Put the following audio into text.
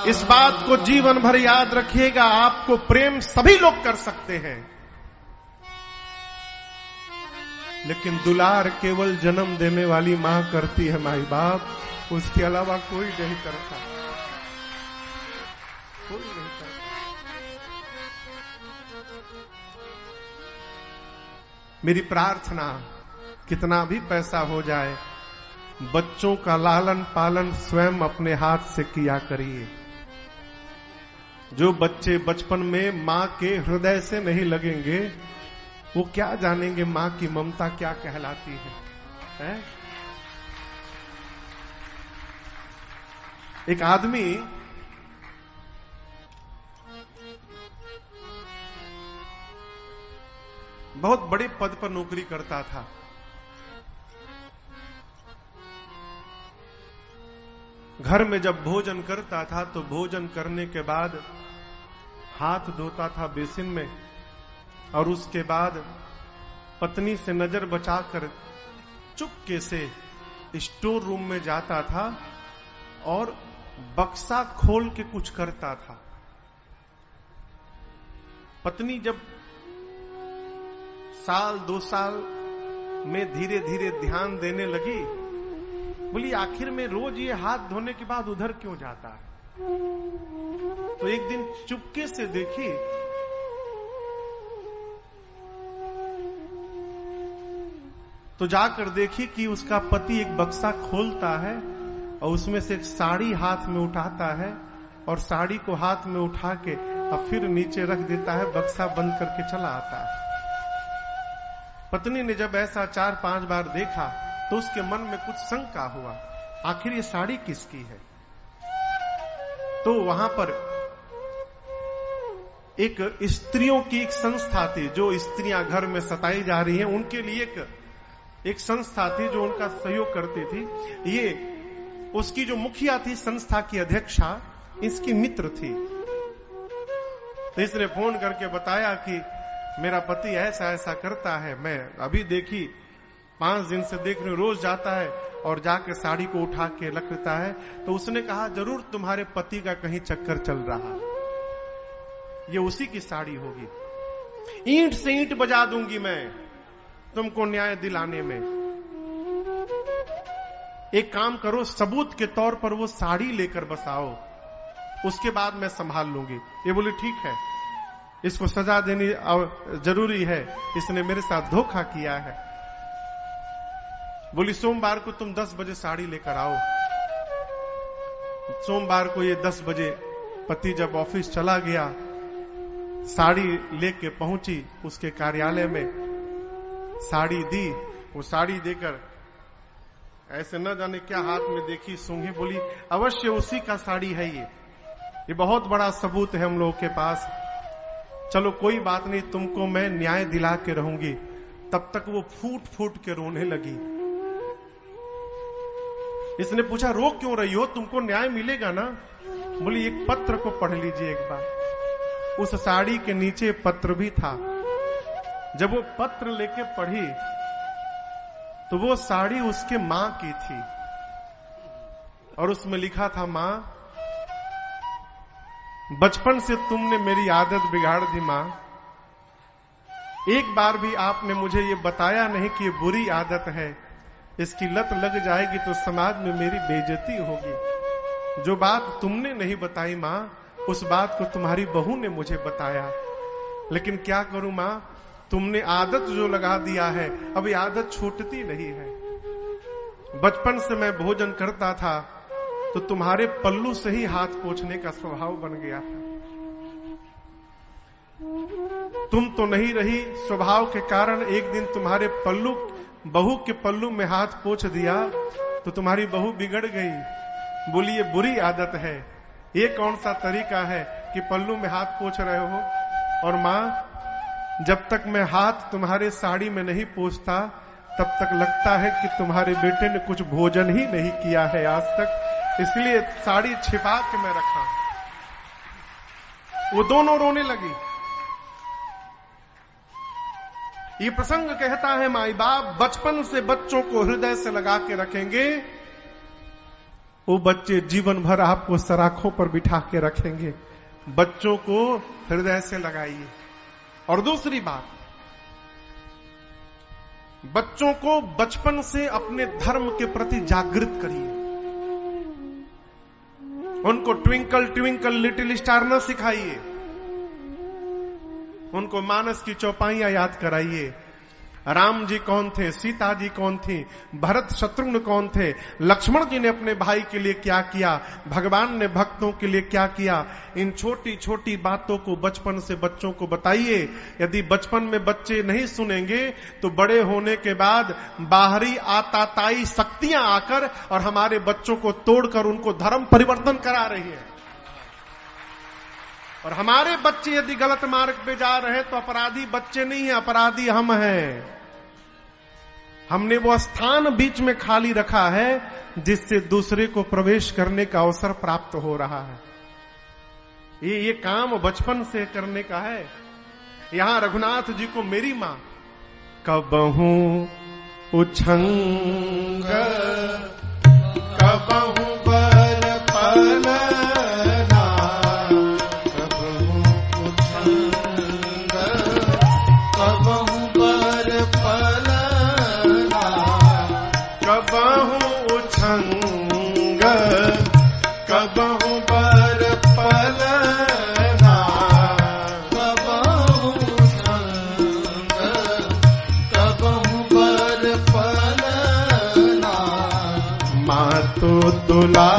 इस बात को जीवन भर याद रखिएगा, आपको प्रेम सभी लोग कर सकते हैं, लेकिन दुलार केवल जन्म देने वाली मां करती है, माई बाप, उसके अलावा कोई नहीं करता, कोई नहीं करता। मेरी प्रार्थना, कितना भी पैसा हो जाए, बच्चों का लालन पालन स्वयं अपने हाथ से किया करिए। जो बच्चे बचपन में मां के हृदय से नहीं लगेंगे, वो क्या जानेंगे मां की ममता क्या कहलाती है? एक आदमी बहुत बड़े पद पर नौकरी करता था। घर में जब भोजन करता था तो भोजन करने के बाद हाथ धोता था बेसिन में, और उसके बाद पत्नी से नजर बचाकर चुपके से स्टोर रूम में जाता था और बक्सा खोल के कुछ करता था। पत्नी जब साल 2 साल में धीरे धीरे ध्यान देने लगी, बोली आखिर में रोज ये हाथ धोने के बाद उधर क्यों जाता है? तो एक दिन चुपके से देखी तो जाकर देखी कि उसका पति एक बक्सा खोलता है और उसमें से एक साड़ी हाथ में उठाता है और साड़ी को हाथ में उठा के और फिर नीचे रख देता है, बक्सा बंद करके चला आता है। पत्नी ने जब ऐसा 4-5 बार देखा तो उसके मन में कुछ शंका हुआ, आखिर ये साड़ी किसकी है? तो वहां पर एक स्त्रियों की एक संस्था थी, जो स्त्रियां घर में सताई जा रही हैं उनके लिए एक संस्था थी जो उनका सहयोग करती थी। ये उसकी जो मुखिया थी, संस्था की अध्यक्षा, इसकी मित्र थी। तो इसने फोन करके बताया कि मेरा पति ऐसा ऐसा करता है, मैं अभी देखी 5 दिन से देख रही हूं, रोज जाता है और जाके साड़ी को उठा के रख देता है। तो उसने कहा जरूर तुम्हारे पति का कहीं चक्कर चल रहा है, ये उसी की साड़ी होगी, ईंट से ईंट बजा दूंगी मैं तुमको न्याय दिलाने में। एक काम करो, सबूत के तौर पर वो साड़ी लेकर बसाओ, उसके बाद मैं संभाल लूंगी। ये बोली ठीक है, इसको सजा देनी जरूरी है, इसने मेरे साथ धोखा किया है। बोली सोमवार को तुम 10 बजे साड़ी लेकर आओ। सोमवार को ये 10 बजे पति जब ऑफिस चला गया, साड़ी लेके पहुंची उसके कार्यालय में, साड़ी दी। वो साड़ी देकर ऐसे न जाने क्या हाथ में देखी, सूंघी, बोली अवश्य उसी का साड़ी है ये बहुत बड़ा सबूत है हम लोगों के पास। चलो कोई बात नहीं, तुमको मैं न्याय दिला के रहूंगी। तब तक वो फूट फूट के रोने लगी। इसने पूछा रो क्यों रही हो, तुमको न्याय मिलेगा ना? बोली एक पत्र को पढ़ लीजिए एक बार। उस साड़ी के नीचे पत्र भी था। जब वो पत्र लेके पढ़ी तो वो साड़ी उसके मां की थी और उसमें लिखा था, मां बचपन से तुमने मेरी आदत बिगाड़ दी मां। एक बार भी आपने मुझे ये बताया नहीं कि ये बुरी आदत है, इसकी लत लग जाएगी तो समाज में मेरी बेइज्जती होगी। जो बात तुमने नहीं बताई मां, उस बात को तुम्हारी बहू ने मुझे बताया। लेकिन क्या करूं मां, तुमने आदत जो लगा दिया है, अब ये आदत छूटती नहीं है। बचपन से मैं भोजन करता था तो तुम्हारे पल्लू से ही हाथ पोंछने का स्वभाव बन गया था। तुम तो नहीं रही, स्वभाव के कारण एक दिन तुम्हारे पल्लू, बहू के पल्लू में हाथ पोंछ दिया तो तुम्हारी बहू बिगड़ गई। बोली ये बुरी आदत है, ये कौन सा तरीका है कि पल्लू में हाथ पोंछ रहे हो? और मां, जब तक मैं हाथ तुम्हारे साड़ी में नहीं पोंछता तब तक लगता है कि तुम्हारे बेटे ने कुछ भोजन ही नहीं किया है आज तक, इसलिए साड़ी छिपा के मैं रखा। वो दोनों रोने लगी। ये प्रसंग कहता है माई बाप बचपन से बच्चों को हृदय से लगा के रखेंगे वो बच्चे जीवन भर आपको सराखों पर बिठा के रखेंगे। बच्चों को हृदय से लगाइए। और दूसरी बात, बच्चों को बचपन से अपने धर्म के प्रति जागृत करिए। उनको ट्विंकल ट्विंकल लिटिल स्टार न सिखाइए, उनको मानस की चौपाइयां याद कराइए। राम जी कौन थे, सीता जी कौन थी, भरत शत्रुघ्न कौन थे, लक्ष्मण जी ने अपने भाई के लिए क्या किया, भगवान ने भक्तों के लिए क्या किया। इन छोटी छोटी बातों को बचपन से बच्चों को बताइए। यदि बचपन में बच्चे नहीं सुनेंगे तो बड़े होने के बाद बाहरी आताताई शक्तियां आकर और हमारे बच्चों को तोड़कर उनको धर्म परिवर्तन करा रही है। और हमारे बच्चे यदि गलत मार्ग पे जा रहे हैं तो अपराधी बच्चे नहीं है, अपराधी हम हैं। हमने वो स्थान बीच में खाली रखा है जिससे दूसरे को प्रवेश करने का अवसर प्राप्त हो रहा है। ये काम बचपन से करने का है। यहां रघुनाथ जी को मेरी मां कबहू उछंग कबहू बर पलना कबहू बर पलना कबहू उछंग कबहू बर पलना कबहू उछंग कबहू बर पलना माँ तो दुला